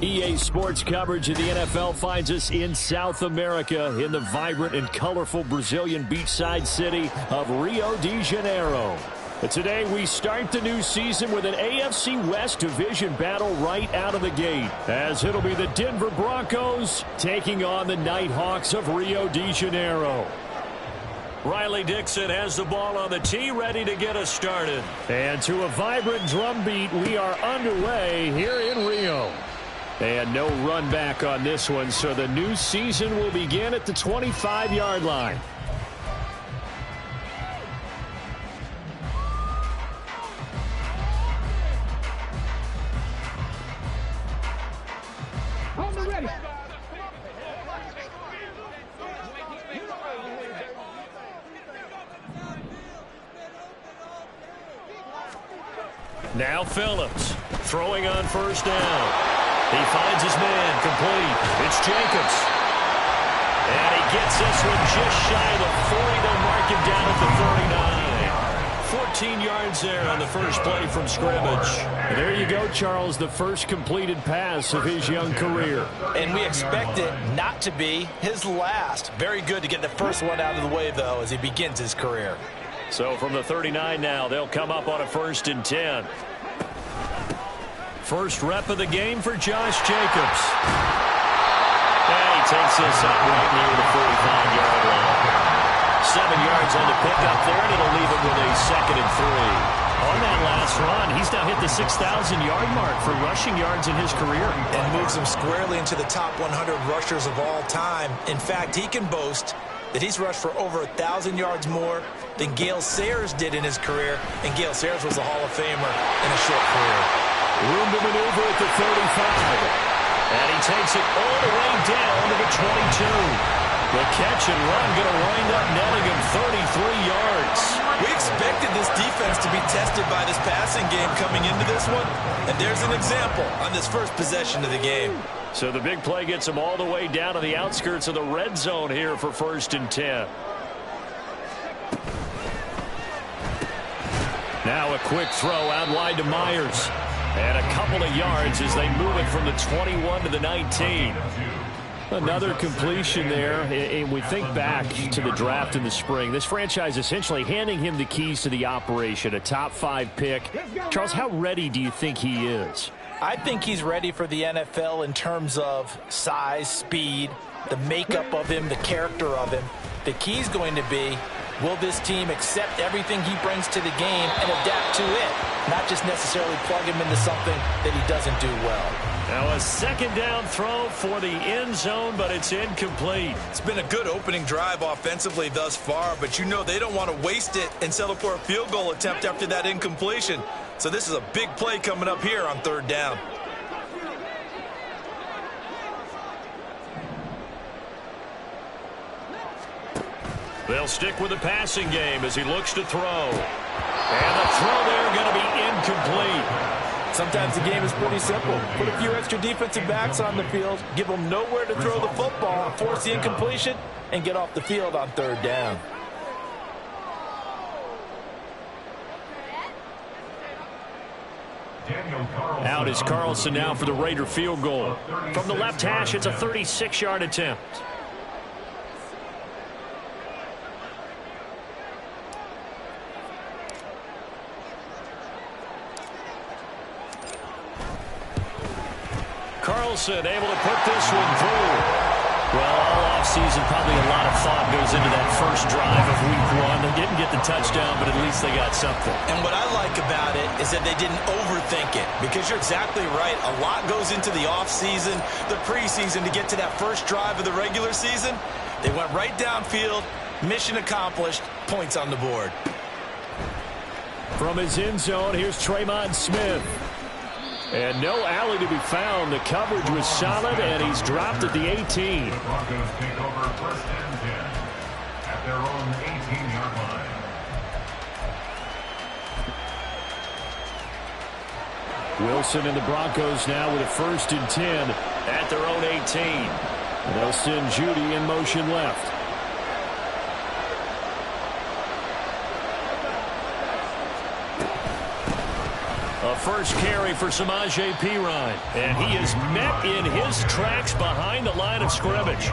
EA Sports coverage of the NFL finds us in South America in the vibrant and colorful Brazilian beachside city of Rio de Janeiro. Today we start the new season with an AFC West division battle right out of the gate, as it'll be the Denver Broncos taking on the Nighthawks of Rio de Janeiro. Riley Dixon has the ball on the tee, ready to get us started. And to a vibrant drum beat, we are underway here in Rio. And no run back on this one, so the new season will begin at the 25-yard line. Now Phillips throwing on first down. He finds his man, complete. It's Jacobs. And he gets this one just shy of the 40. They'll mark him down at the 39. 14 yards there on the first play from scrimmage. And there you go, Charles, the first completed pass of his young career. And we expect it not to be his last. Very good to get the first one out of the way, though, as he begins his career. So from the 39 now, they'll come up on a 1st and 10. First rep of the game for Josh Jacobs. And he takes this up right near the 45-yard line. 7 yards on the pickup there, and it'll leave him with a 2nd and 3. On that last run, he's now hit the 6,000-yard mark for rushing yards in his career. And moves him squarely into the top 100 rushers of all time. In fact, he can boast that he's rushed for over 1,000 yards more than Gale Sayers did in his career. And Gale Sayers was a Hall of Famer in a short career. Room to maneuver at the 35. And he takes it all the way down to the 22. The catch and run going to wind up netting him 33 yards. We expected this defense to be tested by this passing game coming into this one. And there's an example on this first possession of the game. So the big play gets him all the way down to the outskirts of the red zone here for 1st and 10. Now a quick throw out wide to Myers. And a couple of yards as they move it from the 21 to the 19. Another completion there. And we think back to the draft in the spring. This franchise essentially handing him the keys to the operation, a top 5 pick. Charles, how ready do you think he is? I think he's ready for the NFL in terms of size, speed, the makeup of him, the character of him. The key's going to be, will this team accept everything he brings to the game and adapt to it? Not just necessarily plug him into something that he doesn't do well. Now a 2nd down throw for the end zone, but it's incomplete. It's been a good opening drive offensively thus far, but you know they don't want to waste it and settle for a field goal attempt after that incompletion. So this is a big play coming up here on 3rd down. They'll stick with the passing game as he looks to throw. And the throw there going to be incomplete. Sometimes the game is pretty simple. Put a few extra defensive backs on the field, give them nowhere to throw the football, force the incompletion, and get off the field on 3rd down. Out is Carlson now for the Raider field goal. From the left hash, it's a 36-yard attempt. Carlson able to put this one through. Well, all offseason, probably a lot of thought goes into that first drive of week 1. They didn't get the touchdown, but at least they got something. And what I like about it is that they didn't overthink it, because you're exactly right. A lot goes into the offseason, the preseason, to get to that first drive of the regular season. They went right downfield, mission accomplished, points on the board. From his end zone, here's Tremont Smith. And no alley to be found. The coverage was solid, and he's dropped at the 18. The Broncos take over 1st and 10 at their own 18-yard line. Wilson and the Broncos now with a 1st and 10 at their own 18. And they'll send Judy in motion left. A first carry for Samaje Perine. And he is met in his tracks behind the line of scrimmage.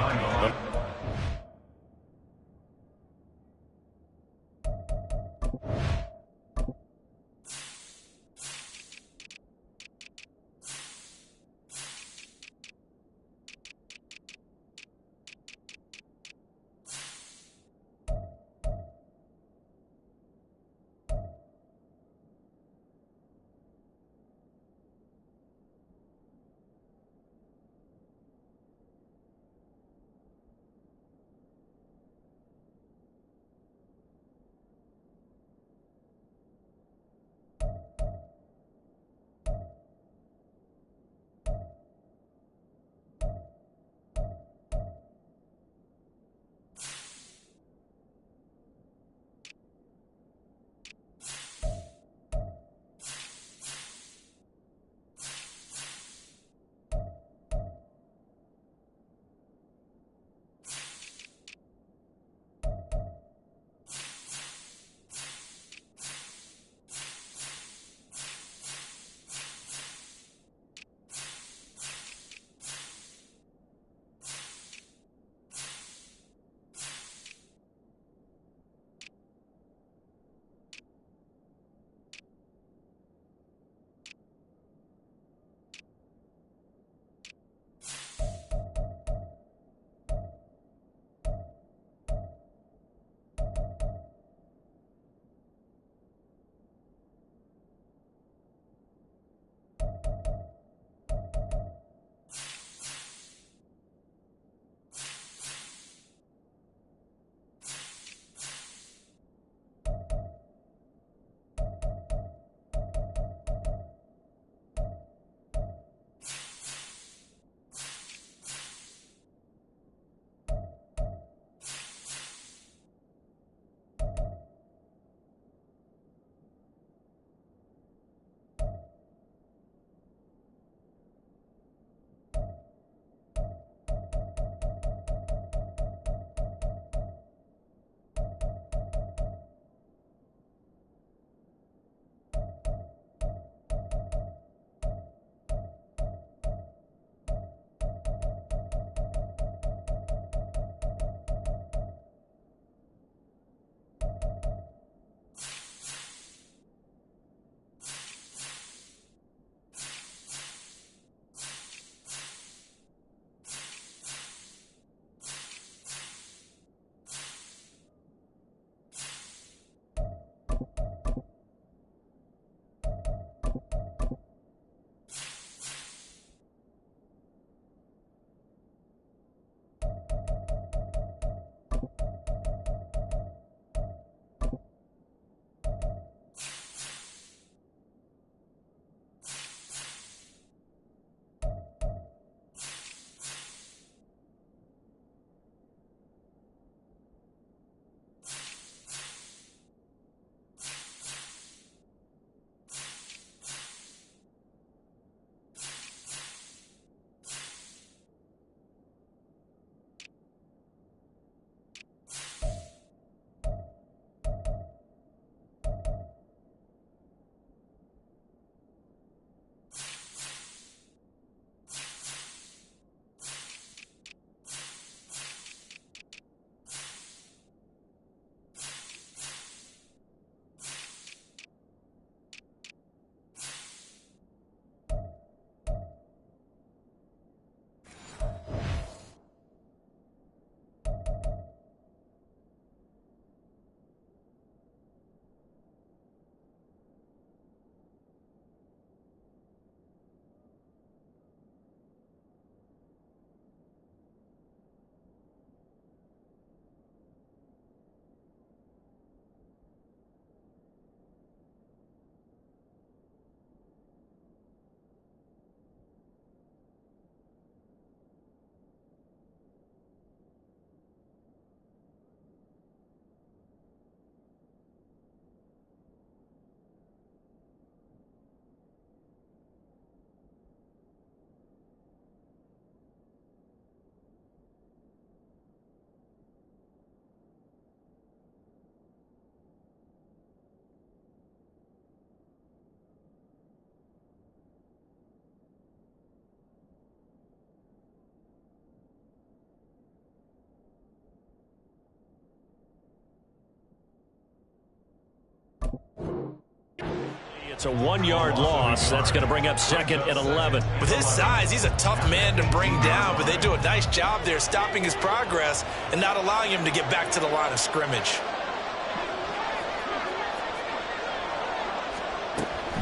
It's a 1-yard loss. That's going to bring up 2nd and 11. With his size, he's a tough man to bring down, but they do a nice job there stopping his progress and not allowing him to get back to the line of scrimmage.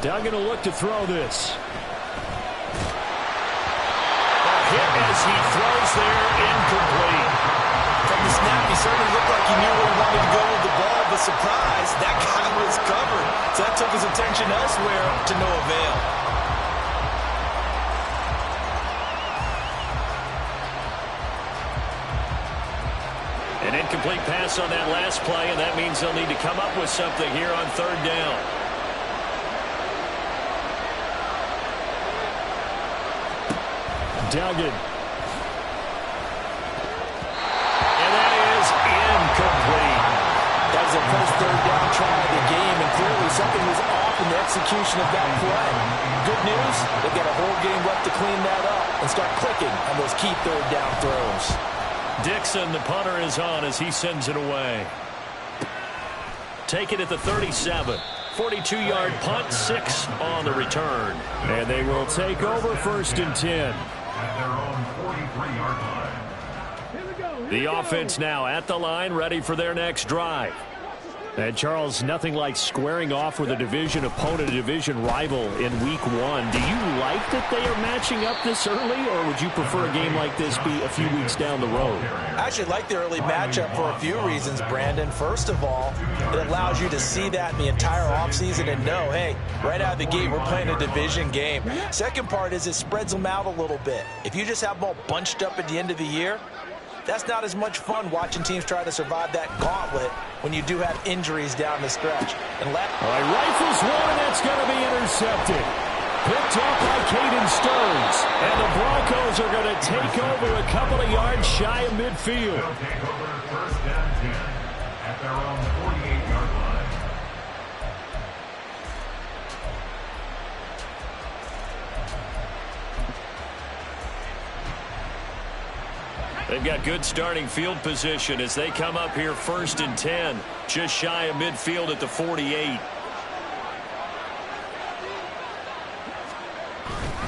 Duggan will look to throw this. A hit as he throws there, incomplete. From the snap, he certainly looked like he knew where he wanted to go with the ball, but surprise, that guy was covered. So that took his attention elsewhere to no avail. An incomplete pass on that last play, and that means they'll need to come up with something here on 3rd down. Duggan. And that is incomplete. That was a first 3rd down try of the game, and clearly something was off in the execution of that play. Good news, they've got a whole game left to clean that up and start clicking on those key 3rd down throws. Dixon, the punter, is on as he sends it away. Take it at the 37. 42-yard punt, 6 on the return. And they will take over 1st and 10. At their own 43-yard line. The offense now at the line, ready for their next drive. And, Charles, nothing like squaring off with a division opponent, a division rival in Week 1. Do you like that they are matching up this early, or would you prefer a game like this be a few weeks down the road? I actually like the early matchup for a few reasons, Brandon. First of all, it allows you to see that in the entire offseason and know, hey, right out of the gate, we're playing a division game. Second part is it spreads them out a little bit. If you just have them all bunched up at the end of the year, that's not as much fun watching teams try to survive that gauntlet when you do have injuries down the stretch. And all right, rifles one, and that's going to be intercepted. Picked off by Caden Stearns. And the Broncos are going to take over a couple of yards shy of midfield. They'll take over 1st and 10 at their own 48-yard line. They've got good starting field position as they come up here 1st and 10, just shy of midfield at the 48.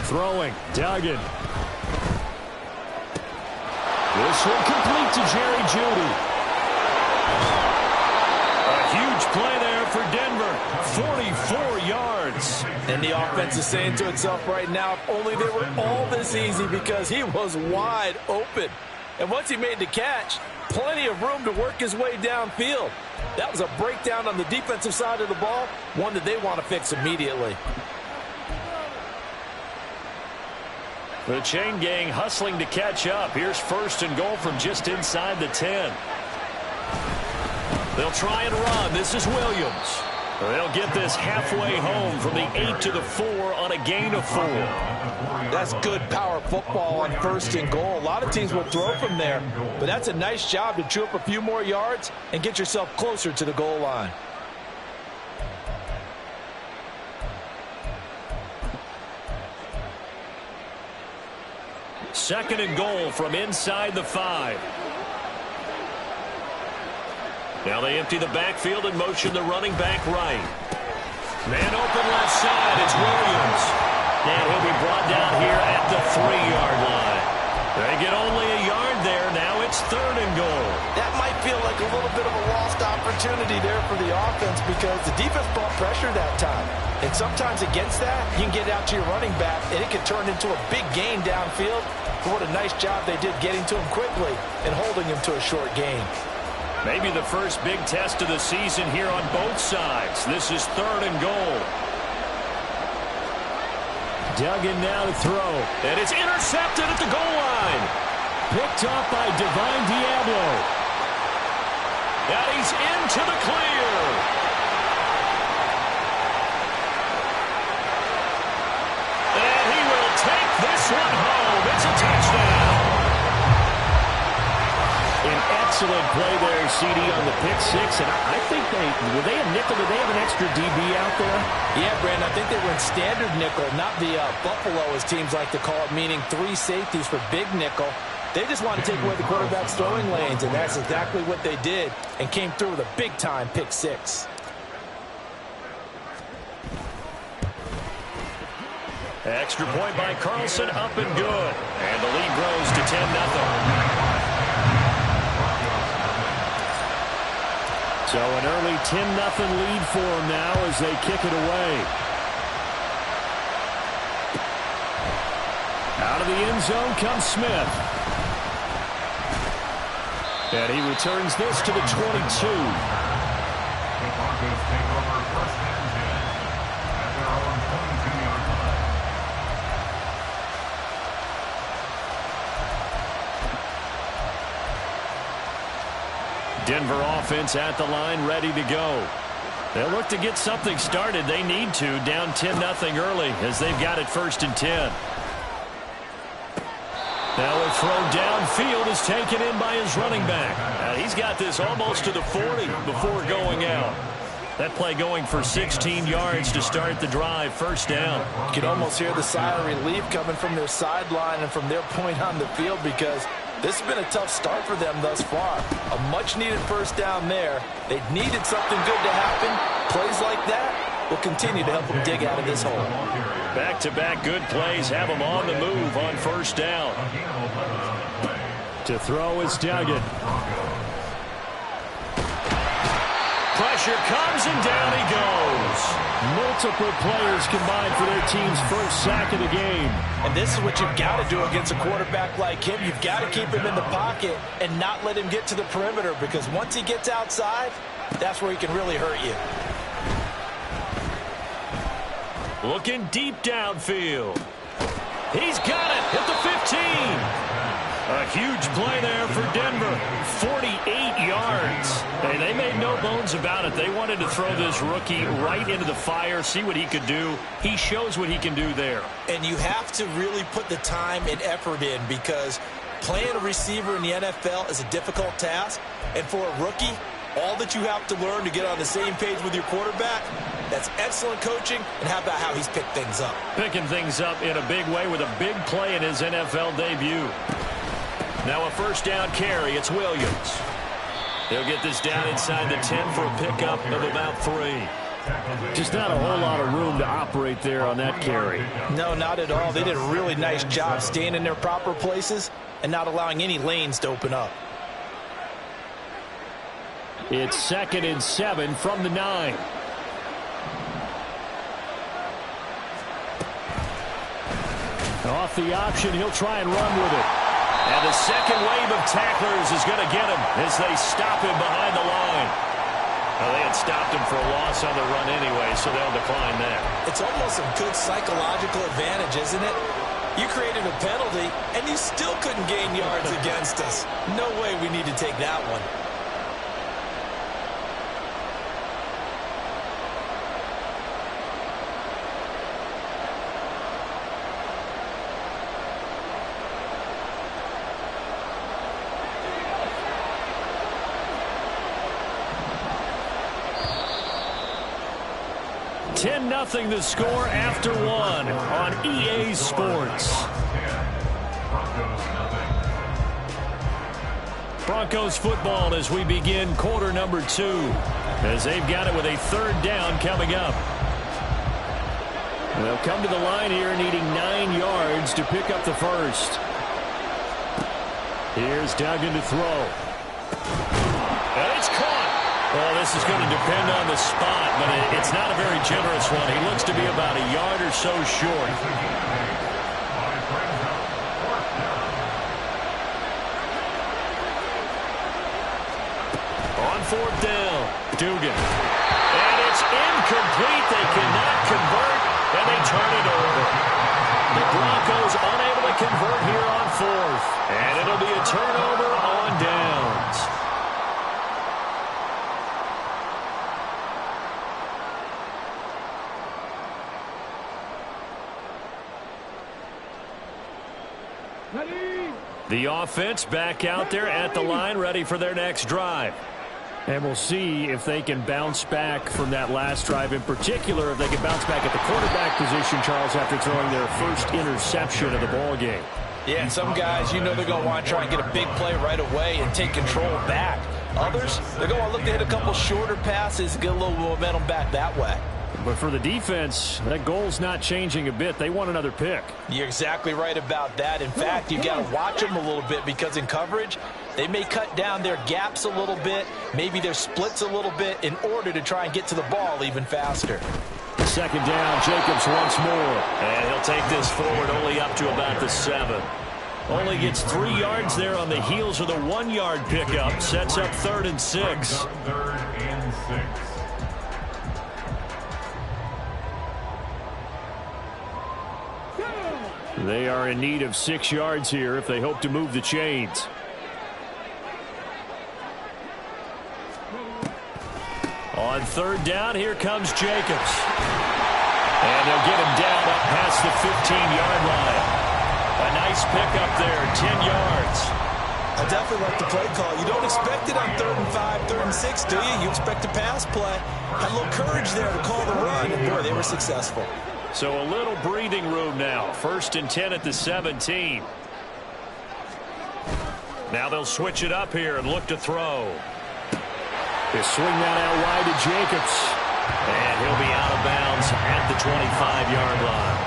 Throwing, Duggan. This one complete to Jerry Jeudy. A huge play there for Denver, 44 yards. And the offense is saying to itself right now, if only they were all this easy, because he was wide open. And once he made the catch, plenty of room to work his way downfield. That was a breakdown on the defensive side of the ball, one that they want to fix immediately. The chain gang hustling to catch up. Here's 1st and goal from just inside the 10. They'll try and run. This is Williams. They'll get this halfway home from the 8 to the 4 on a gain of 4. That's good power football on 1st and goal. A lot of teams will throw from there, but that's a nice job to chew up a few more yards and get yourself closer to the goal line. Second and goal from inside the 5. Now they empty the backfield and motion the running back right. Man open left side. It's Williams. And he'll be brought down here at the 3-yard line. They get only a yard there. Now it's 3rd and goal. That might feel like a little bit of a lost opportunity there for the offense because the defense brought pressure that time. And sometimes against that, you can get out to your running back, and it can turn into a big gain downfield. But what a nice job they did getting to him quickly and holding him to a short gain. Maybe the first big test of the season here on both sides. This is 3rd and goal. Duggan now to throw. And it's intercepted at the goal line. Picked off by Divine Diablo. And he's into the clear. And he will take this one home. It's a touchdown. An excellent play there, CD, on the pick 6. And I think were they a nickel? Did they have an extra DB out there? Yeah, Brandon, I think they were in standard nickel, not the Buffalo, as teams like to call it, meaning 3 safeties for big nickel. They just want to take away the quarterback's throwing lanes, and that's exactly what they did and came through with a big-time pick 6. Extra point by Carlson, up and good. And the lead grows to 10-0. So an early 10-0 lead for them now as they kick it away. Out of the end zone comes Smith. And he returns this to the 22. Denver offense at the line, ready to go. They'll look to get something started. They need to, down 10-0 early as they've got it 1st and 10. Now a throw downfield is taken in by his running back. He's got this almost to the 40 before going out. That play going for 16 yards to start the drive, 1st down. You can almost hear the sigh of relief coming from their sideline and from their point on the field because this has been a tough start for them thus far. A much-needed 1st down there. They needed something good to happen. Plays like that will continue to help them dig out of this hole. Back-to-back good plays have them on the move on 1st down. To throw is Duggan. Pressure comes and down he goes. Multiple players combined for their team's 1st sack of the game. And this is what you've got to do against a quarterback like him. You've got to keep him in the pocket and not let him get to the perimeter because once he gets outside, that's where he can really hurt you. Looking deep downfield. He's got it at the 15. A huge play there for Denver. 48 yards. Hey, they made no bones about it. They wanted to throw this rookie right into the fire, see what he could do. He shows what he can do there. And you have to really put the time and effort in because playing a receiver in the NFL is a difficult task. And for a rookie, all that you have to learn to get on the same page with your quarterback, that's excellent coaching. And how about how he's picked things up? Picking things up in a big way with a big play in his NFL debut. Now a 1st down carry. It's Williams. They'll get this down inside the 10 for a pickup of about 3. Just not a whole lot of room to operate there on that carry. No, not at all. They did a really nice job staying in their proper places and not allowing any lanes to open up. It's 2nd and 7 from the 9. Off the option, he'll try and run with it. And the second wave of tacklers is going to get him as they stop him behind the line. Well, they had stopped him for a loss on the run anyway, so they'll decline that. It's almost a good psychological advantage, isn't it? You created a penalty, and you still couldn't gain yards against us. No way we need to take that one. Nothing the score after 1 on EA Sports. Broncos football as we begin quarter number 2 as they've got it with a 3rd down coming up. They'll come to the line here needing 9 yards to pick up the 1st. Here's Duggan to throw. And it's caught. Well, this is going to depend on the spot, but it's not a very generous one. He looks to be about a yard or so short. On 4th down, Dugan. And it's incomplete. They cannot convert, and they turn it over. The Broncos unable to convert here on 4th. And it'll be a turnover on downs. The offense back out there at the line, ready for their next drive. And we'll see if they can bounce back from that last drive. In particular, if they can bounce back at the quarterback position, Charles, after throwing their first interception of the ball game. Yeah, and some guys, you know they're going to want to try and get a big play right away and take control back. Others, they're going to look to hit a couple shorter passes and get a little momentum back that way. But for the defense, that goal's not changing a bit. They want another pick. You're exactly right about that. In fact, you got to watch them a little bit because in coverage, they may cut down their gaps a little bit, maybe their splits a little bit in order to try and get to the ball even faster. Second down, Jacobs once more. And he'll take this forward only up to about the 7. Only gets 3 yards there on the heels of the 1-yard pickup. Sets up 3rd and 6. Third and 6. They are in need of 6 yards here if they hope to move the chains. On 3rd down, here comes Jacobs. And they'll get him down up past the 15-yard line. A nice pickup there, 10 yards. I definitely like the play call. You don't expect it on 3rd and 5, 3rd and 6, do you? You expect a pass play. Had a little courage there to call the run, and boy, they were successful. So a little breathing room now. 1st and 10 at the 17. Now they'll switch it up here and look to throw. They swing that out wide to Jacobs. And he'll be out of bounds at the 25-yard line.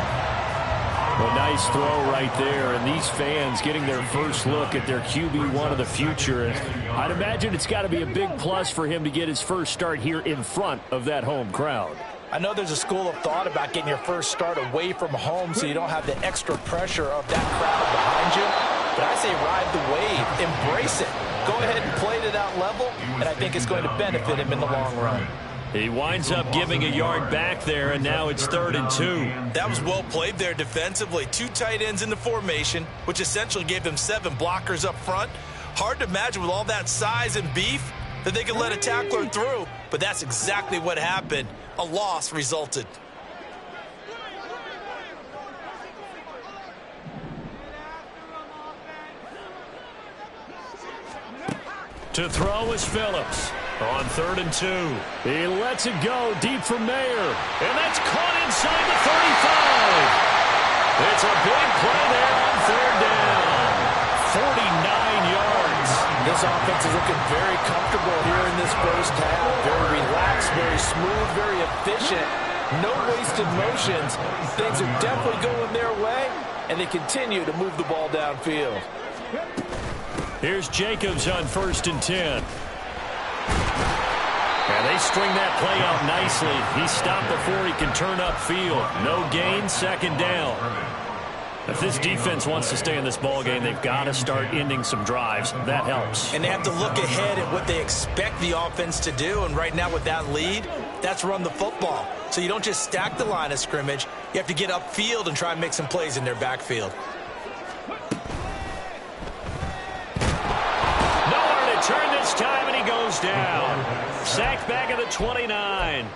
A nice throw right there. And these fans getting their first look at their QB1 of the future. And I'd imagine it's got to be a big plus for him to get his first start here in front of that home crowd. I know there's a school of thought about getting your first start away from home so you don't have the extra pressure of that crowd behind you. But I say ride the wave. Embrace it. Go ahead and play to that level, and I think it's going to benefit him in the long run. He winds up giving a yard back there, and now it's 3rd and 2. That was well played there defensively. 2 tight ends in the formation, which essentially gave them 7 blockers up front. Hard to imagine with all that size and beef that they could let a tackler through, but that's exactly what happened. A loss resulted. To throw is Phillips on 3rd and 2. He lets it go deep for Mayer, and that's caught inside the 35. It's a big play there on 3rd down. 49 yards. This offense is looking very comfortable here in this first half. Very relaxed, very smooth, very efficient. No wasted motions. Things are definitely going their way, and they continue to move the ball downfield. Here's Jacobs on 1st and 10. And they string that play out nicely. He stopped before he can turn upfield. No gain, 2nd down. If this defense wants to stay in this ballgame, they've got to start ending some drives. That helps. And they have to look ahead at what they expect the offense to do. And right now with that lead, that's run the football. So you don't just stack the line of scrimmage. You have to get upfield and try and make some plays in their backfield. Nowhere to turn this time, and he goes down. Sacked back at the 29.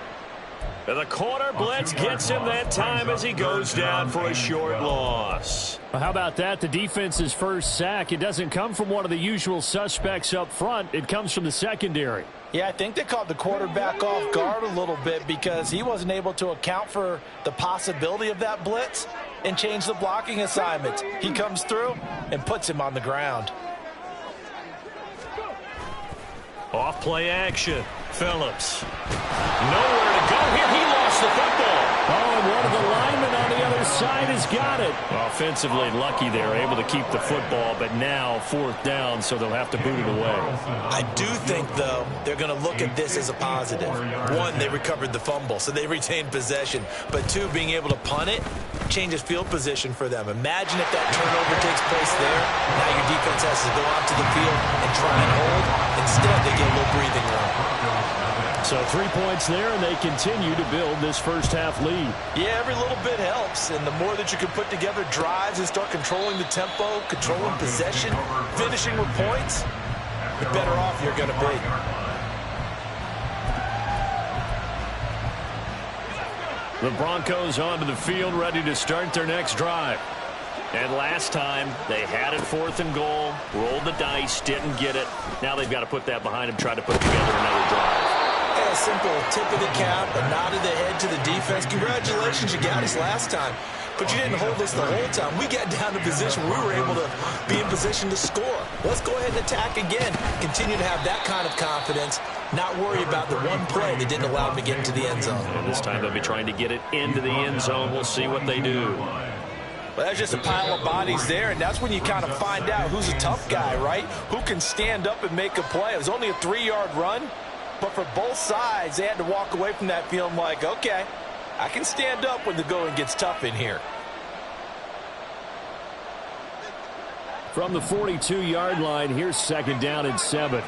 The corner blitz gets him that time as he goes down for a short loss. Well, how about that? The defense's first sack. It doesn't come from one of the usual suspects up front. It comes from the secondary. Yeah, I think they caught the quarterback off guard a little bit because he wasn't able to account for the possibility of that blitz and change the blocking assignments. He comes through and puts him on the ground. Off play action. Phillips. Nowhere to go here. He lost the football. Oh, and one of the linemen on the other side has got it. Offensively lucky they're able to keep the football, but now 4th down, so they'll have to boot it away. I do think, though, they're going to look at this as a positive. 1, they recovered the fumble, so they retained possession. But 2, being able to punt it changes field position for them. Imagine if that turnover takes place there. Now your defense has to go out to the field and try and hold. Instead, they get a little breathing room. So 3 points there, and they continue to build this first half lead. Yeah, every little bit helps, and the more that you can put together drives and start controlling the tempo, controlling possession, finishing with points, the better off you're going to be. The Broncos onto the field, ready to start their next drive. And last time, they had it 4th and goal, rolled the dice, didn't get it. Now they've got to put that behind them, try to put together another drive. Yeah, a simple tip of the cap, a nod of the head to the defense. Congratulations, you got us last time. But you didn't hold us the whole time. We got down to position where we were able to be in position to score. Let's go ahead and attack again. Continue to have that kind of confidence Not worry about the one play that didn't allow him to get into the end zone. And this time they'll be trying to get it into the end zone. We'll see what they do. Well, that's just a pile of bodies there, and that's when you kind of find out who's a tough guy, right? Who can stand up and make a play. It was only a 3-yard run, but for both sides, they had to walk away from that feeling like, okay, I can stand up when the going gets tough in here. From the 42-yard line, here's 2nd down and 7.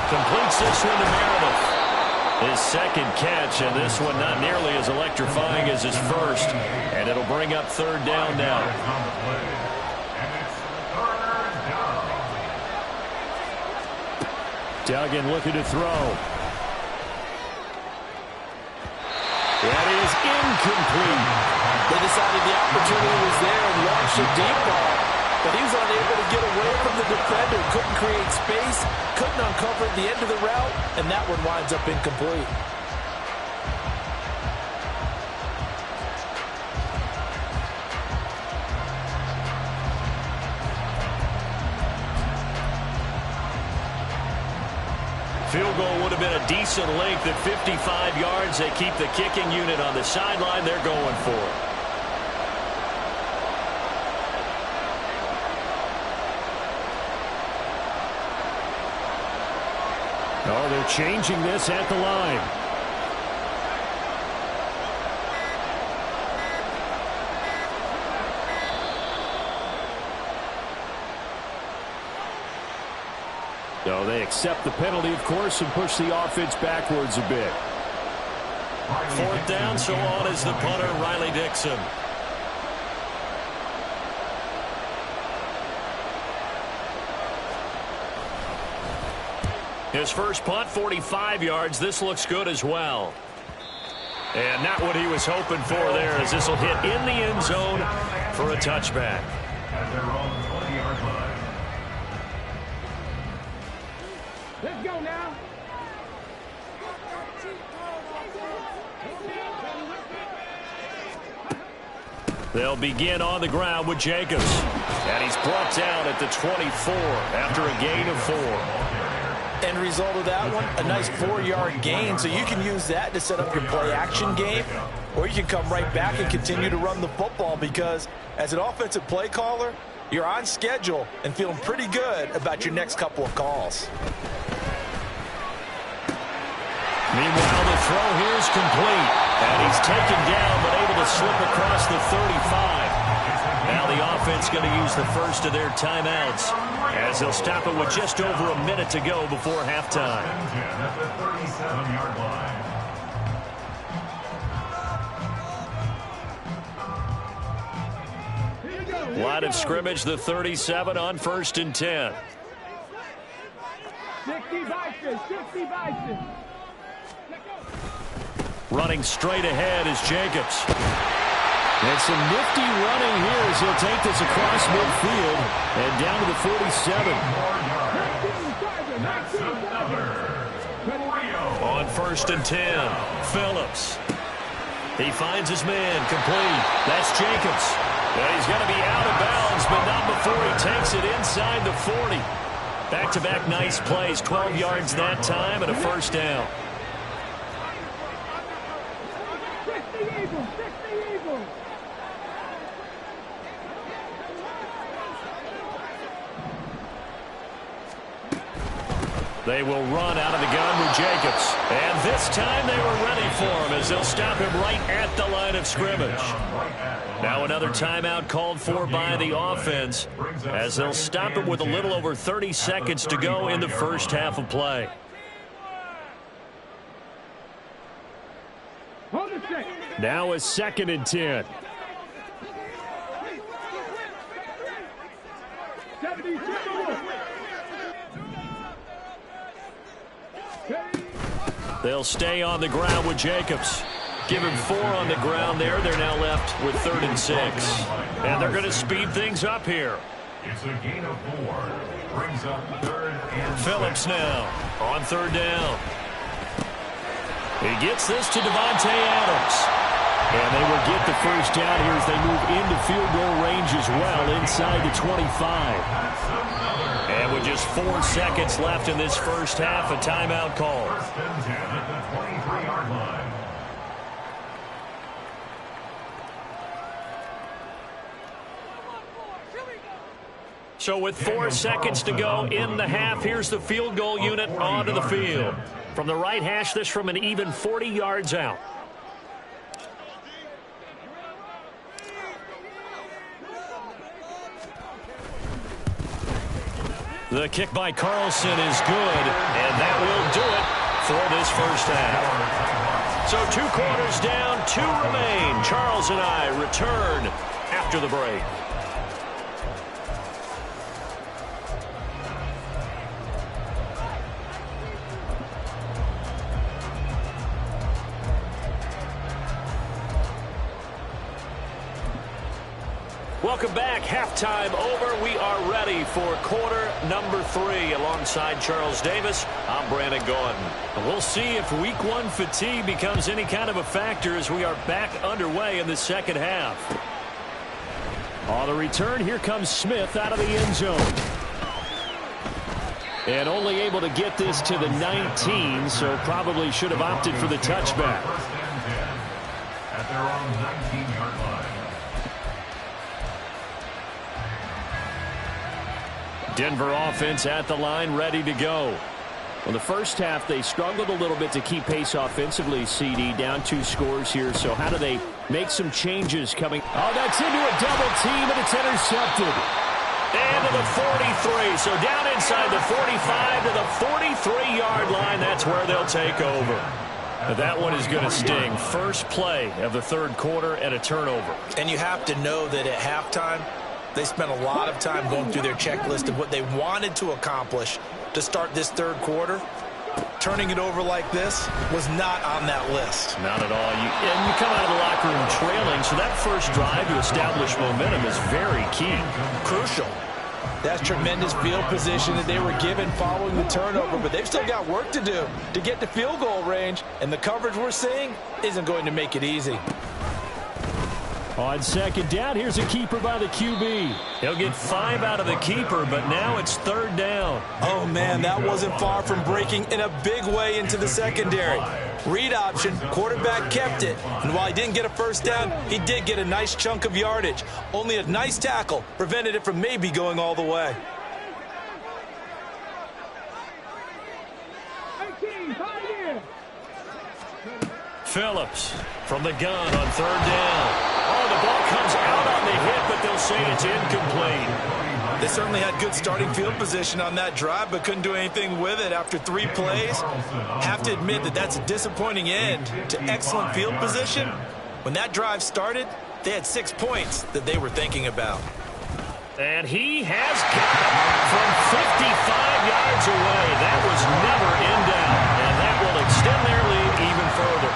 Completes this one to Meredith. His 2nd catch, and this one not nearly as electrifying as his first. And it'll bring up 3rd down now. Duggan looking to throw. That is incomplete. They decided the opportunity was there and launched a deep ball, but he was unable to get away from the defender, couldn't create space, couldn't uncover the end of the route, and that one winds up incomplete. Field goal would have been a decent length at 55 yards. They keep the kicking unit on the sideline. They're going for it. Oh, they're changing this at the line. So they accept the penalty, of course, and push the offense backwards a bit. 4th down, so on is the punter, Riley Dixon. His first punt, 45 yards. This looks good as well. And not what he was hoping for there, as this will hit in the end zone for a touchback. At their own 20-yard line. Let's go now. They'll begin on the ground with Jacobs. And he's brought down at the 24 after a gain of 4. End result of that one, a nice 4-yard gain, so you can use that to set up your play-action game, or you can come right back and continue to run the football, because as an offensive play caller, you're on schedule and feeling pretty good about your next couple of calls. Meanwhile, the throw here is complete. And he's taken down, but able to slip across the 35. Now the offense going to use the first of their timeouts, as they'll stop it with just over a minute to go before halftime. At the 37-yard line. Line of scrimmage, the 37 on 1st and 10. 60 Bison, 60 Bison. Running straight ahead is Jacobs. And some nifty running here as he'll take this across midfield and down to the 47. On 1st and 10, Phillips. He finds his man, complete. That's Jacobs. And he's going to be out of bounds, but not before he takes it inside the 40. Back-to-back nice plays, 12 yards that time and a 1st down. They will run out of the gun with Jacobs. And this time they were ready for him, as they'll stop him right at the line of scrimmage. Now another timeout called for by the offense, as they'll stop him with a little over 30 seconds to go in the first half of play. Now a 2nd and 10. They'll stay on the ground with Jacobs. Give him 4 on the ground there. They're now left with 3rd and 6. And they're going to speed things up here. It's a gain of 4. Brings up 3rd and 6. Phillips now on 3rd down. He gets this to Devontae Adams. And they will get the first down here as they move into field goal range as well, inside the 25. And with just 4 seconds left in this first half, a timeout call. First and 10 at the 23-yard line. So with 4 seconds to go in the half, here's the field goal unit onto the field. From the right hash, this from an even 40 yards out. The kick by Carlson is good, and that will do it for this first half. So 2 quarters down, 2 remain. Charles and I return after the break. Welcome back. Halftime over. We are ready for quarter number 3. Alongside Charles Davis, I'm Brandon Gordon. We'll see if week 1 fatigue becomes any kind of a factor as we are back underway in the second half. On the return, here comes Smith out of the end zone. And only able to get this to the 19, so probably should have opted for the touchback. First and 10 at their own 19-yard line. Denver offense at the line, ready to go. Well, the first half, they struggled a little bit to keep pace offensively, CD, down 2 scores here. So how do they make some changes coming? Oh, that's into a double team, and it's intercepted. And to the 43. So down inside the 45 to the 43-yard line. That's where they'll take over. That one is going to sting. First play of the third quarter and a turnover. And you have to know that at halftime, they spent a lot of time going through their checklist of what they wanted to accomplish to start this third quarter. Turning it over like this was not on that list. Not at all. And you come out of the locker room trailing, so that first drive to establish momentum is very key. Crucial. That's tremendous field position that they were given following the turnover, but they've still got work to do to get to field goal range, and the coverage we're seeing isn't going to make it easy. On second down, here's a keeper by the QB. He'll get 5 out of the keeper, but now it's third down. Oh, man, that wasn't far from breaking in a big way into the secondary. Read option, quarterback kept it, and while he didn't get a first down, he did get a nice chunk of yardage. Only a nice tackle prevented it from maybe going all the way. Phillips from the gun on third down. Oh, the ball comes out on the hit, but they'll say it's incomplete. They certainly had good starting field position on that drive, but couldn't do anything with it after 3 plays. Have to admit that that's a disappointing end to excellent field position. When that drive started, they had 6 points that they were thinking about. And he has got it from 55 yards away. That was never in doubt, and that will extend their lead even further.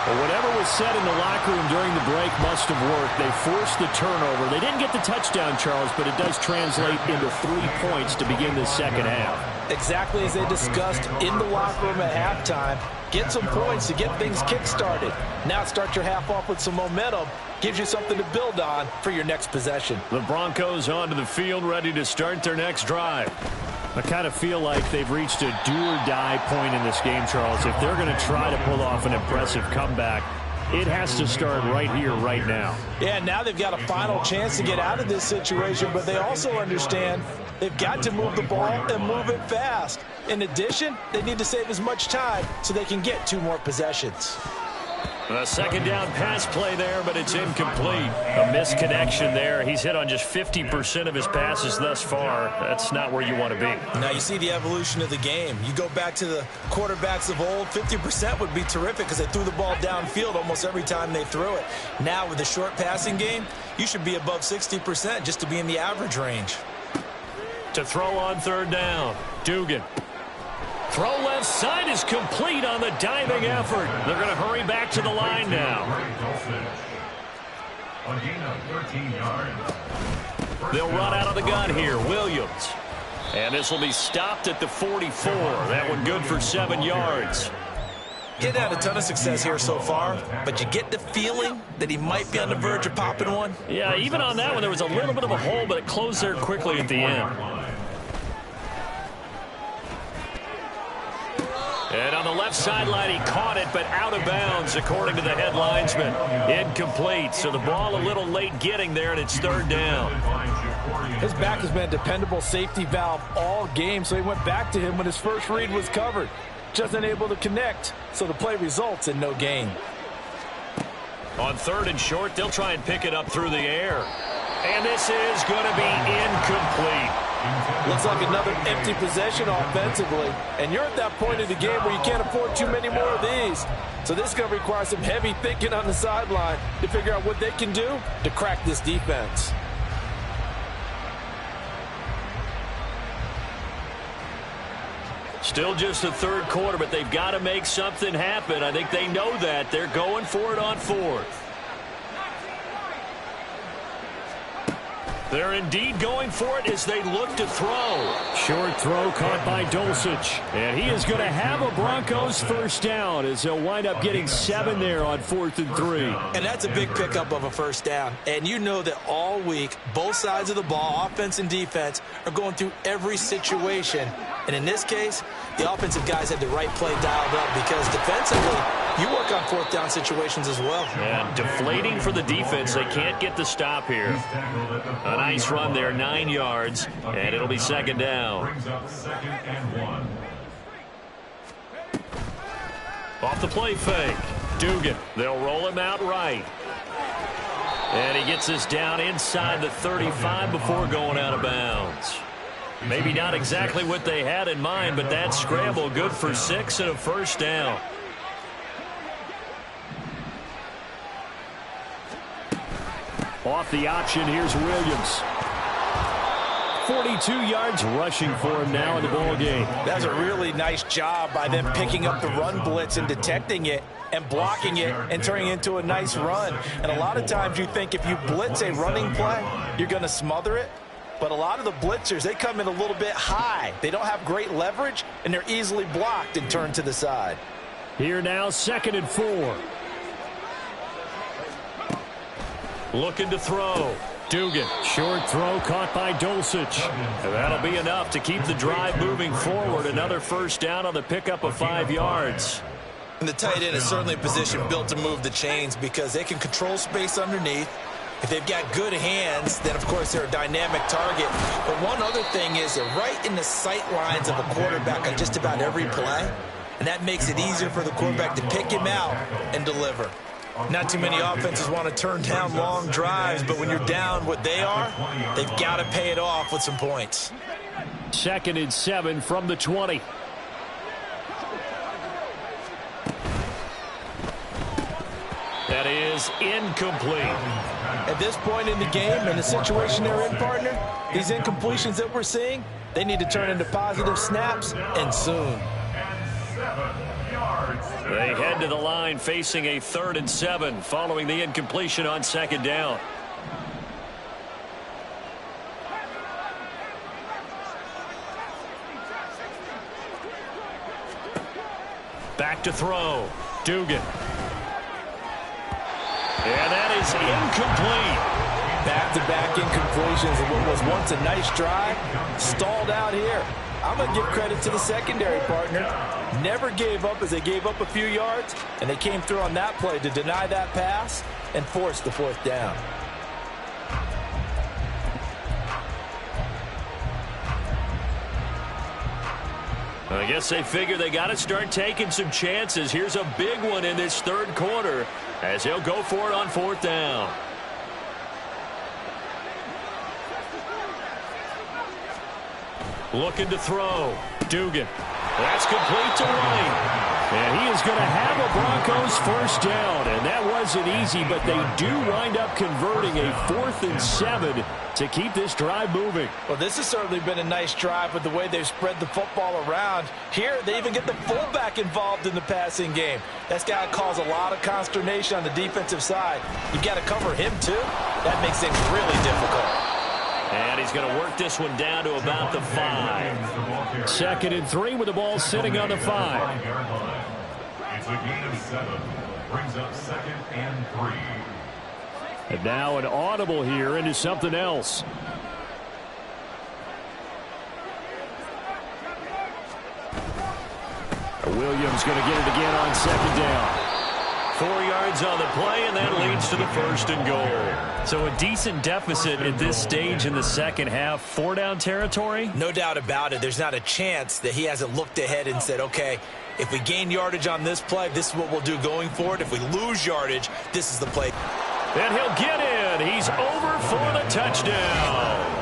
Well, whatever was said in the locker room during the break must have worked. They forced the turnover. They didn't get the touchdown, Charles, but it does translate into 3 points to begin the second half. Exactly as they discussed in the locker room at halftime. Get some points to get things kick-started. Now start your half off with some momentum. Gives you something to build on for your next possession. The Broncos onto the field, ready to start their next drive. I kind of feel like they've reached a do-or-die point in this game, Charles. If they're going to try to pull off an impressive comeback, it has to start right here, right now. Yeah, now they've got a final chance to get out of this situation, but they also understand they've got to move the ball and move it fast. In addition, they need to save as much time so they can get 2 more possessions. A second down pass play there, but it's incomplete. A misconnection there. He's hit on just 50% of his passes thus far. That's not where you want to be. Now you see the evolution of the game. You go back to the quarterbacks of old, 50% would be terrific because they threw the ball downfield almost every time they threw it. Now with the short passing game, you should be above 60% just to be in the average range. To throw on third down, Dugan. Throw left side is complete on the diving effort. They're going to hurry back to the line now. They'll run out of the gun here. Williams. And this will be stopped at the 44. That one good for 7 yards. He hadn't had a ton of success here so far, but you get the feeling that he might be on the verge of popping one. Yeah, even on that one, there was a little bit of a hole, but it closed there quickly at the end. And on the left sideline, he caught it, but out of bounds, according to the head linesman. Incomplete, so the ball a little late getting there, and it's third down. His back has been a dependable safety valve all game, so he went back to him when his first read was covered. Just unable to connect, so the play results in no gain. On third and short, they'll try and pick it up through the air. And this is going to be incomplete. Looks like another empty possession offensively. And you're at that point of the game where you can't afford too many more of these. So this is going to require some heavy thinking on the sideline to figure out what they can do to crack this defense. Still just the third quarter, but they've got to make something happen. I think they know that. They're going for it on fourth. They're indeed going for it as they look to throw. Short throw caught by Dulcich. And he is going to have a Broncos first down as he'll wind up getting 7 there on 4th and 3. And that's a big pickup of a first down. And you know that all week, both sides of the ball, offense and defense, are going through every situation. And in this case, the offensive guys had the right play dialed up because defensively, you work on 4th down situations as well. And deflating for the defense. They can't get the stop here. A nice run there, 9 yards, and it'll be second down. Off the play fake. Dugan. They'll roll him out right. And he gets us down inside the 35 before going out of bounds. Maybe not exactly what they had in mind, but that scramble good for 6 and a first down. Off the option, here's Williams. 42 yards rushing for him now in the ball game. That's a really nice job by them picking up the run blitz and detecting it and blocking it and turning it into a nice run. And a lot of times you think if you blitz a running play, you're going to smother it. But a lot of the blitzers, they come in a little bit high. They don't have great leverage, and they're easily blocked and turned to the side. Here now, 2nd and 4. Looking to throw. Dugan. Short throw caught by Dulcich. And that'll be enough to keep the drive moving forward. Another first down on the pickup of 5 yards. And the tight end is certainly a position built to move the chains because they can control space underneath. If they've got good hands, then, of course, they're a dynamic target. But one other thing is they're right in the sight lines of a quarterback on just about every play. And that makes it easier for the quarterback to pick him out and deliver. Not too many offenses want to turn down long drives, but when you're down what they are, they've got to pay it off with some points. 2nd and 7 from the 20. That is incomplete. At this point in the game and the situation they're in, partner, these incompletions that we're seeing, they need to turn into positive snaps and soon. They head to the line facing a 3rd and 7 following the incompletion on 2nd down. Back to throw. Dugan. And that is incomplete. Back-to-back incompletions of what was once a nice drive, stalled out here. I'm going to give credit to the secondary, partner. Never gave up as they gave up a few yards, and they came through on that play to deny that pass and force the 4th down. I guess they figure they got to start taking some chances. Here's a big one in this 3rd quarter as he'll go for it on 4th down. Looking to throw. Dugan. That's complete to right. And he is going to have a Broncos first down. And that wasn't easy, but they do wind up converting a 4th and 7 to keep this drive moving. Well, this has certainly been a nice drive with the way they've spread the football around. Here, they even get the fullback involved in the passing game. That's got to cause a lot of consternation on the defensive side. You've got to cover him, too. That makes things really difficult. And he's going to work this one down to about the 5. 2nd and 3 with the ball sitting on the 5. It's a gain of 7. Brings up 2nd and 3. And now an audible here into something else. Williams going to get it again on 2nd down. 4 yards on the play, and that leads to the 1st and goal. So a decent deficit at this stage in the second half. 4-down territory? No doubt about it. There's not a chance that he hasn't looked ahead and said, okay, if we gain yardage on this play, this is what we'll do going forward. If we lose yardage, this is the play. And he'll get in. He's over for the touchdown.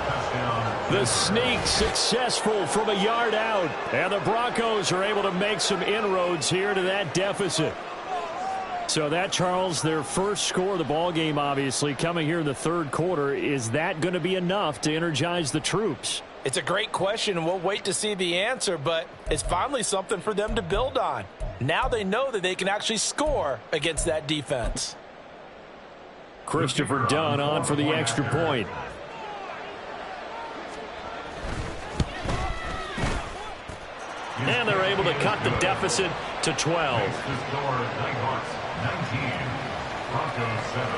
The sneak successful from a yard out. And the Broncos are able to make some inroads here to that deficit. So that, Charles, their first score of the ball game, obviously, coming here in the 3rd quarter. Is that going to be enough to energize the troops? It's a great question, and we'll wait to see the answer, but it's finally something for them to build on. Now they know that they can actually score against that defense. Christopher Dunn on for the extra point. And they're able to cut the deficit to 12. Nighthawks 19, Broncos 7.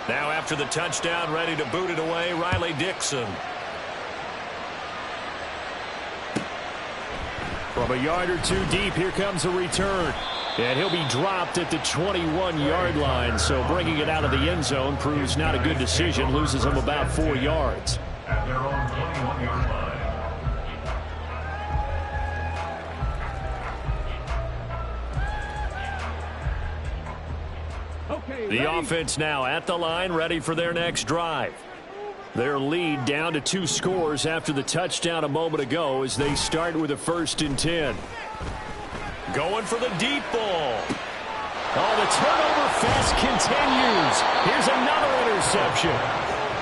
Now after the touchdown, ready to boot it away, Riley Dixon. From a yard or 2 deep, here comes a return. And he'll be dropped at the 21-yard line. So bringing it out of the end zone proves not a good decision. Loses him about 4 yards. At their own 21-yard line. The offense now at the line, ready for their next drive. Their lead down to 2 scores after the touchdown a moment ago as they start with a 1st and 10. Going for the deep ball. Oh, the turnover fest continues. Here's another interception.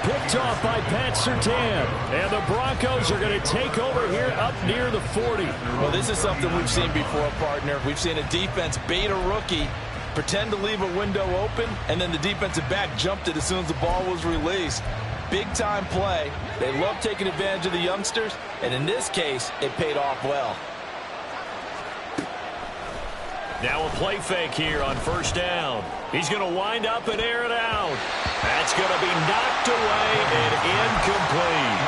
Picked off by Pat Surtain. And the Broncos are going to take over here up near the 40. Well, this is something we've seen before, partner. We've seen a defense bait a rookie, pretend to leave a window open, and then the defensive back jumped it as soon as the ball was released. Big-time play. They love taking advantage of the youngsters, and in this case, it paid off well. Now a play fake here on 1st down. He's going to wind up and air it out. That's going to be knocked away and incomplete.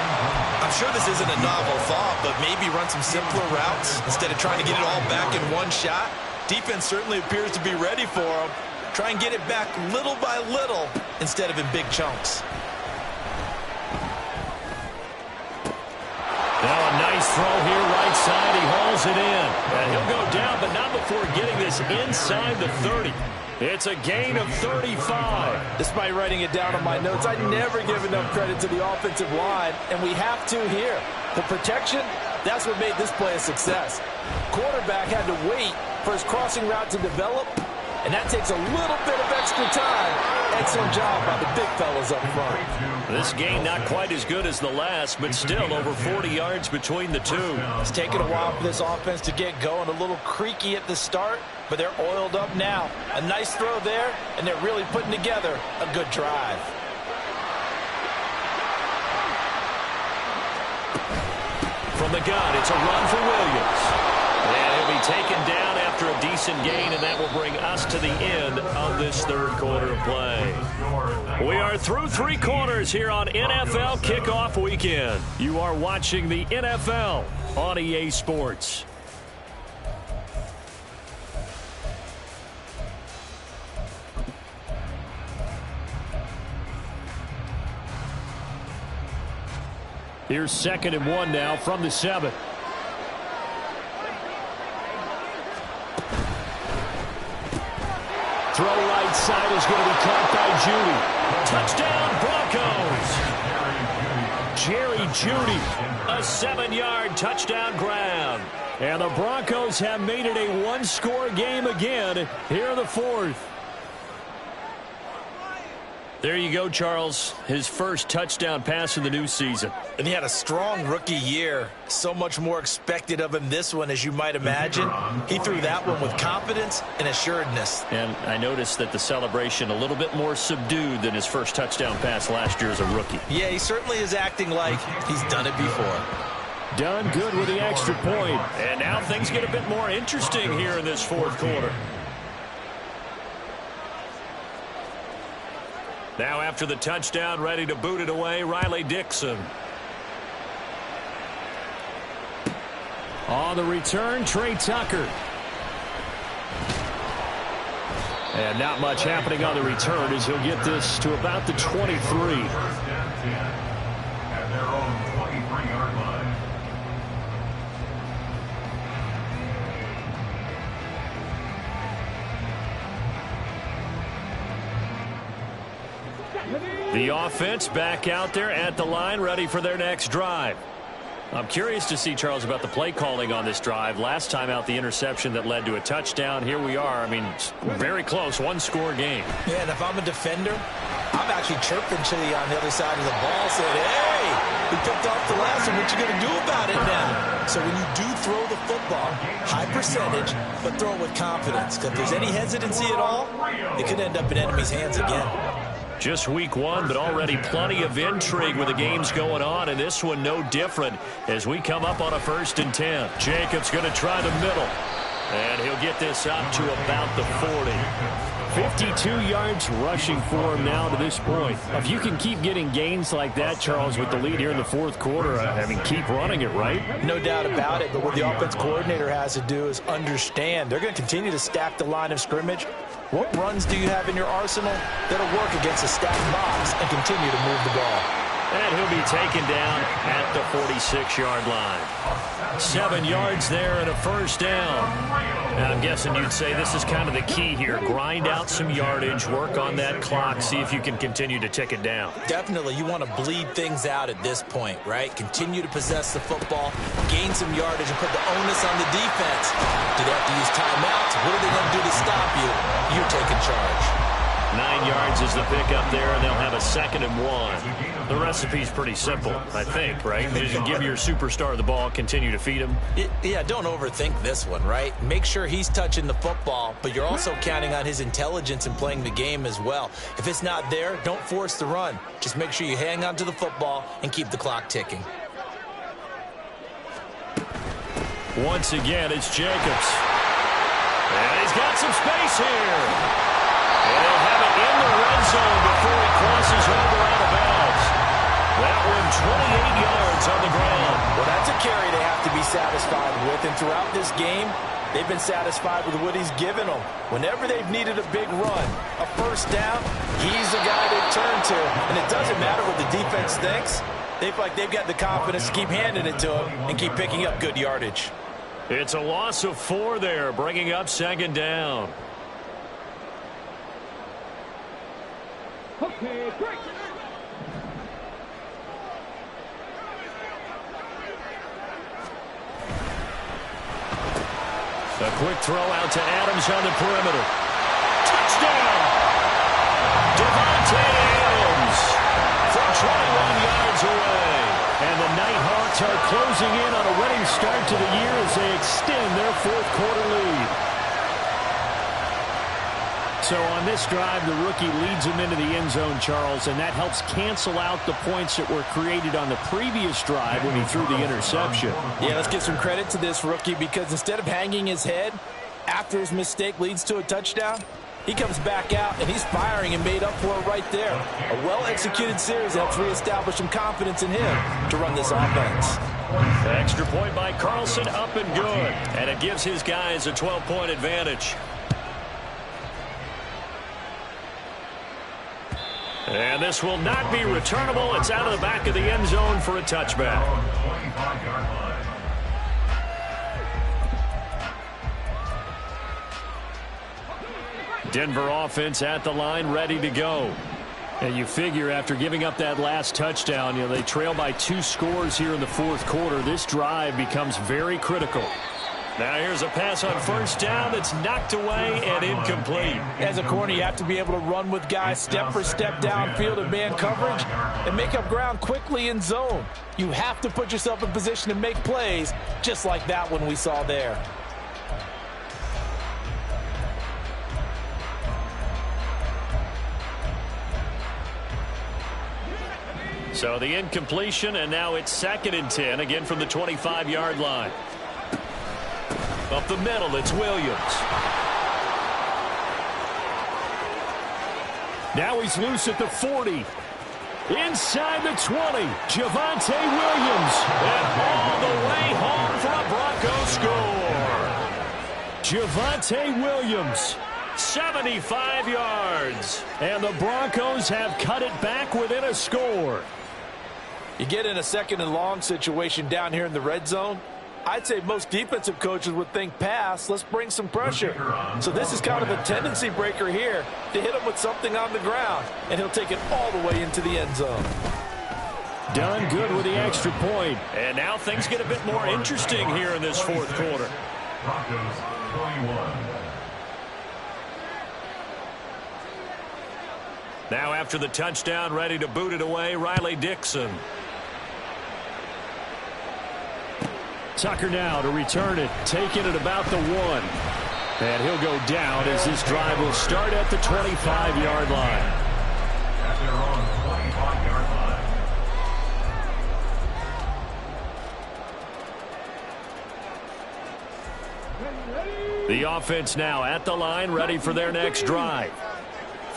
I'm sure this isn't a novel thought, but maybe run some simpler routes instead of trying to get it all back in one shot. Defense certainly appears to be ready for him. Try and get it back little by little instead of in big chunks. Now a nice throw here right side. He hauls it in. And he'll go down, but not before getting this inside the 30. It's a gain of 35. Despite writing it down on my notes, I never give enough credit to the offensive line, and we have to here. The protection, that's what made this play a success. Quarterback had to wait for his crossing route to develop, and that takes a little bit of extra time. Excellent job by the big fellas up front. This game not quite as good as the last, but still over 40 yards between the two. It's taken a while for this offense to get going. A little creaky at the start, but they're oiled up now. A nice throw there, and they're really putting together a good drive. From the gun, it's a run for Williams. And he'll be taken down after a decent gain, and that will bring us to the end of this 3rd quarter of play. We are through 3 quarters here on NFL Kickoff Weekend. You are watching the NFL on EA Sports. Here's 2nd and 1 now from the 7. Throw right side is going to be caught by Judy. Touchdown, Broncos. Jerry Judy, a 7-yard touchdown grab. And the Broncos have made it a 1-score game again here in the 4th. There you go, Charles. His first touchdown pass in the new season. And he had a strong rookie year. So much more expected of him this one, as you might imagine. He threw that one with confidence and assuredness. And I noticed that the celebration a little bit more subdued than his first touchdown pass last year as a rookie. Yeah, he certainly is acting like he's done it before. Done good with the extra point. And now things get a bit more interesting here in this fourth quarter. Now after the touchdown, ready to boot it away, Riley Dixon. On the return, Trey Tucker. And not much happening on the return as he'll get this to about the 23. First and 10 at their own 23-yard line. The offense back out there at the line, ready for their next drive. I'm curious to see, Charles, about the play calling on this drive. Last time out, the interception that led to a touchdown. Here we are. I mean, very close, one-score game. Yeah, and if I'm a defender, I'm actually chirping Chili on the other side of the ball, saying, hey, we picked off the last one. What you going to do about it now? So when you do throw the football, high percentage, but throw it with confidence. Because if there's any hesitancy at all, it could end up in enemy's hands again. Just week one, but already plenty of intrigue with the games going on, and this one no different as we come up on a 1st and 10. Jacobs going to try the middle, and he'll get this up to about the 40. 52 yards rushing for him now to this point. If you can keep getting gains like that, Charles, with the lead here in the fourth quarter, I mean, keep running it, right? No doubt about it, but what the offense coordinator has to do is understand they're going to continue to stack the line of scrimmage. What runs do you have in your arsenal that'll work against a stacked box and continue to move the ball? And he'll be taken down at the 46-yard line. 7 yards there and a first down. And I'm guessing you'd say this is kind of the key here. Grind out some yardage, work on that clock, see if you can continue to tick it down. Definitely. You want to bleed things out at this point, right? Continue to possess the football, gain some yardage, and put the onus on the defense. Do they have to use timeouts? What are they going to do to stop you? You're taking charge. 9 yards is the pickup there, and they'll have a 2nd and 1. The recipe's pretty simple, I think, right? Just give your superstar the ball, continue to feed him. Yeah, don't overthink this one, right? Make sure he's touching the football, but you're also counting on his intelligence in playing the game as well. If it's not there, don't force the run. Just make sure you hang on to the football and keep the clock ticking. Once again, it's Jacobs. And he's got some space here. And he'll have it in the red zone before he crosses over out of bounds. That one 28 yards on the ground. Well, that's a carry they have to be satisfied with. And throughout this game, they've been satisfied with what he's given them. Whenever they've needed a big run, a first down, he's the guy they turn to. And it doesn't matter what the defense thinks. They feel like they've got the confidence to keep handing it to him and keep picking up good yardage. It's a loss of 4 there, bringing up 2nd down. Okay, break. A quick throw out to Adams on the perimeter. Touchdown! Devontae Adams from 21 yards away. And the Nighthawks are closing in on a winning start to the year as they extend their fourth quarter lead. So on this drive, the rookie leads him into the end zone, Charles, and that helps cancel out the points that were created on the previous drive when he threw the interception. Yeah, let's give some credit to this rookie because instead of hanging his head after his mistake leads to a touchdown, he comes back out and he's firing and made up for it right there. A well-executed series helps reestablish some confidence in him to run this offense. Extra point by Carlson, up and good. And it gives his guys a 12-point advantage. And this will not be returnable. It's out of the back of the end zone for a touchback. Denver offense at the line, ready to go. And you figure after giving up that last touchdown, they trail by 2 scores here in the fourth quarter. This drive becomes very critical. Now here's a pass on first down that's knocked away and incomplete. As a corner, you have to be able to run with guys step for step downfield in man coverage and make up ground quickly in zone. You have to put yourself in position to make plays just like that one we saw there. So the incompletion, and now it's 2nd and 10, again from the 25-yard line. Up the middle, it's Williams. Now he's loose at the 40. Inside the 20, Javonte Williams. And all the way home for a Broncos score. Javonte Williams, 75 yards. And the Broncos have cut it back within a score. You get in a 2nd and long situation down here in the red zone, I'd say most defensive coaches would think pass, let's bring some pressure. So this is kind of a tendency breaker here to hit him with something on the ground, and he'll take it all the way into the end zone. Done good with the extra point. And now things get a bit more interesting here in this 4th quarter. Broncos 21. Now after the touchdown, ready to boot it away, Riley Dixon. Tucker now to return it, taking it about the 1. And he'll go down as this drive will start at the 25-yard line. At their own 25-yard line. The offense now at the line, ready for their next drive.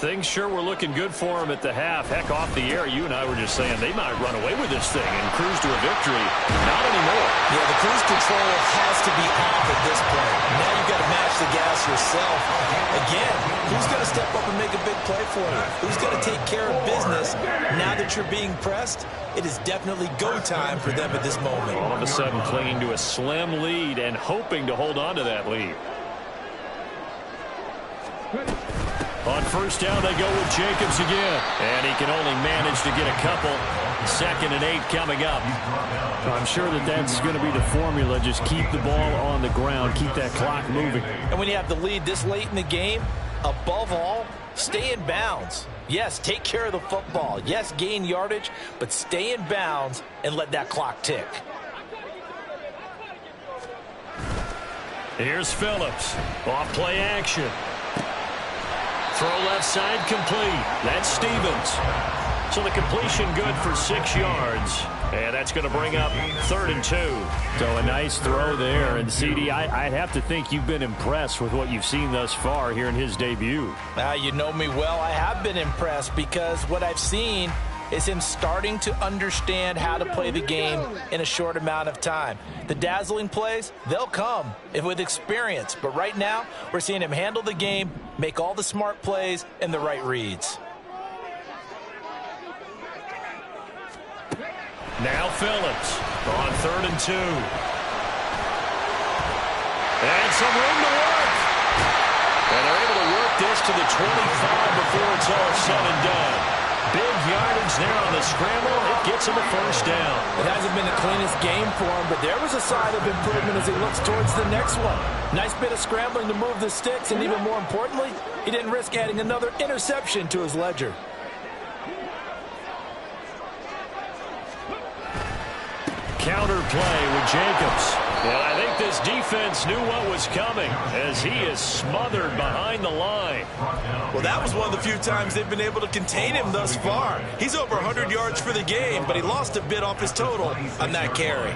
Things sure were looking good for them at the half. Heck, off the air, you and I were just saying they might run away with this thing and cruise to a victory. Not anymore. Yeah, the cruise control has to be off at this point. Now you've got to match the gas yourself. Again, who's going to step up and make a big play for you? Who's going to take care of business now that you're being pressed? It is definitely go time for them at this moment. All of a sudden clinging to a slim lead and hoping to hold on to that lead. On 1st down, they go with Jacobs again. And he can only manage to get a couple. 2nd and 8 coming up. I'm sure that's going to be the formula. Just keep the ball on the ground. Keep that clock moving. And when you have the lead this late in the game, above all, stay in bounds. Yes, take care of the football. Yes, gain yardage, but stay in bounds and let that clock tick. Here's Phillips. Off play action. Throw left side complete. That's Stevens. So the completion good for 6 yards. And that's going to bring up 3rd and 2. So a nice throw there. And CD, I'd have to think you've been impressed with what you've seen thus far here in his debut. You know me well. I have been impressed because what I've seen is him starting to understand how to play the game in a short amount of time. The dazzling plays, they'll come with experience. But right now, we're seeing him handle the game, make all the smart plays, and the right reads. Now Phillips on 3rd and 2. And some room to work. And they're able to work this to the 25 before it's all said and done. Big yardage there on the scramble. It gets him a 1st down. It hasn't been the cleanest game for him, but there was a sign of improvement as he looks towards the next one. Nice bit of scrambling to move the sticks, and even more importantly, he didn't risk adding another interception to his ledger. Counter play with Jacobs. And I think this defense knew what was coming as he is smothered behind the line. Well, that was one of the few times they've been able to contain him thus far. He's over 100 yards for the game, but he lost a bit off his total on that carry.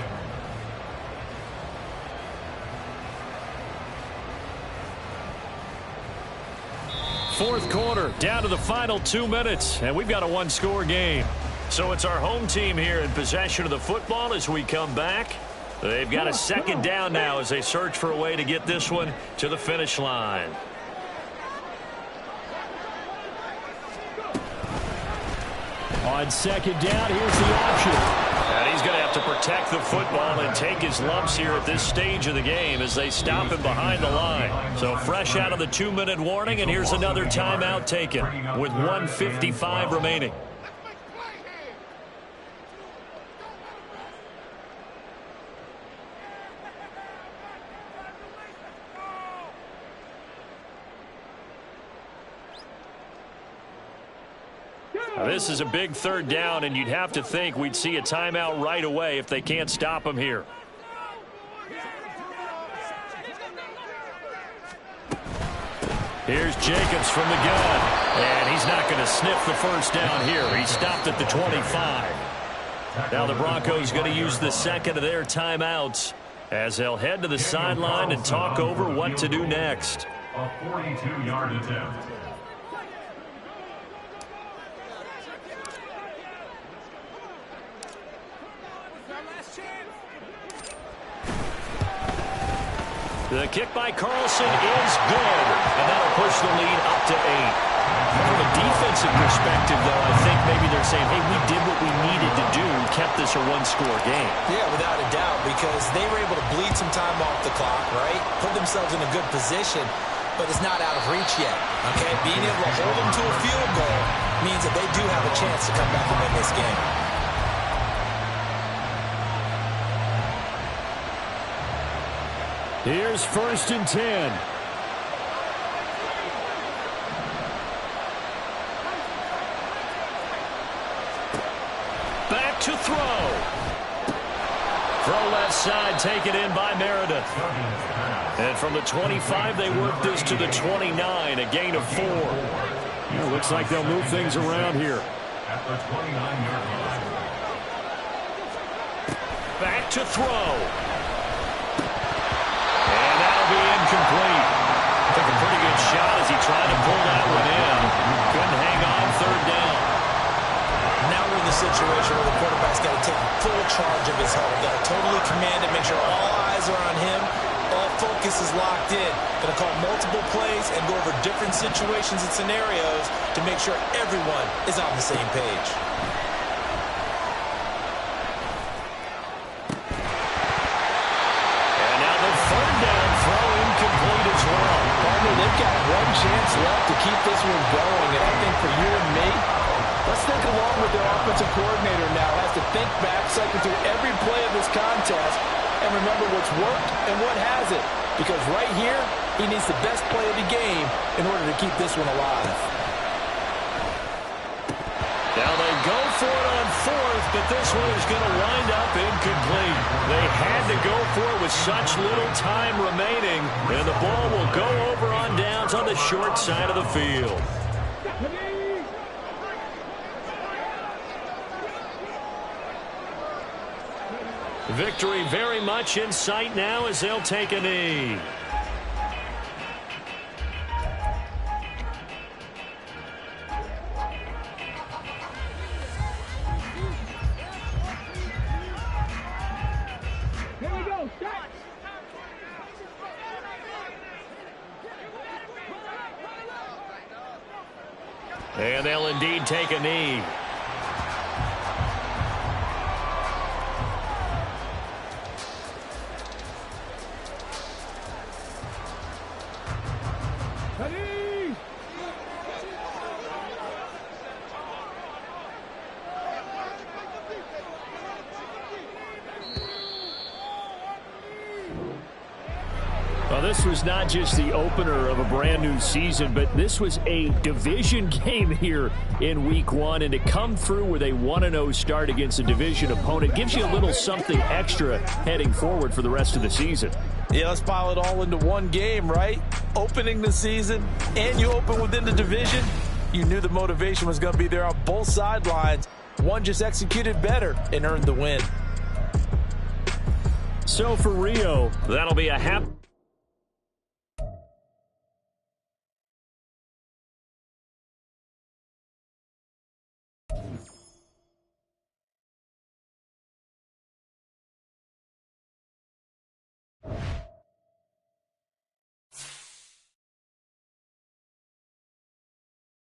Fourth quarter, down to the final 2 minutes, and we've got a 1-score game. So it's our home team here in possession of the football as we come back. They've got a 2nd down now as they search for a way to get this one to the finish line. On 2nd down, here's the option. And he's going to have to protect the football and take his lumps here at this stage of the game as they stop him behind the line. So fresh out of the 2-minute warning, and here's another timeout taken with 1:55 remaining. Now, this is a big 3rd down, and you'd have to think we'd see a timeout right away if they can't stop him here. Here's Jacobs from the gun, and he's not going to sniff the 1st down here. He stopped at the 25. Now the Broncos going to use the second of their timeouts as they'll head to the sideline and talk over what to do next. A 42-yard attempt. The kick by Carlson is good, and that'll push the lead up to 8. From a defensive perspective, though, I think maybe they're saying, hey, we did what we needed to do, kept this a one-score game. Yeah, without a doubt, because they were able to bleed some time off the clock, right? Put themselves in a good position, but it's not out of reach yet, okay? Being able to hold them to a field goal means that they do have a chance to come back and win this game. Here's 1st and 10. Back to throw. Throw left side, taken in by Meredith. And from the 25, they work this to the 29, a gain of 4. Yeah, looks like they'll move things around here. At the 29-yard line. Back to throw. Incomplete. Took a pretty good shot as he tried to pull that one in. Couldn't hang on 3rd down. Now we're in the situation where the quarterback's got to take full charge of his huddle. Got to totally command it, make sure all eyes are on him. All focus is locked in. Going to call multiple plays and go over different situations and scenarios to make sure everyone is on the same page. They've got one chance left to keep this one going, and I think for you and me, let's think along with their offensive coordinator now. Has to think back, cycle through every play of this contest, and remember what's worked and what hasn't. Because right here, he needs the best play of the game in order to keep this one alive. Now they go for it on 4th, but this one is going to wind up incomplete. They had to go for it with such little time remaining, and the ball will go over on downs on the short side of the field. Victory very much in sight now as they'll take a knee. And they'll indeed take a knee. Well, this was not just the opener of a brand new season, but this was a division game here in week 1. And to come through with a 1-0 start against a division opponent gives you a little something extra heading forward for the rest of the season. Yeah, let's pile it all into one game, right? Opening the season, and you open within the division. You knew the motivation was going to be there on both sidelines. One just executed better and earned the win. So for Rio, that'll be a happy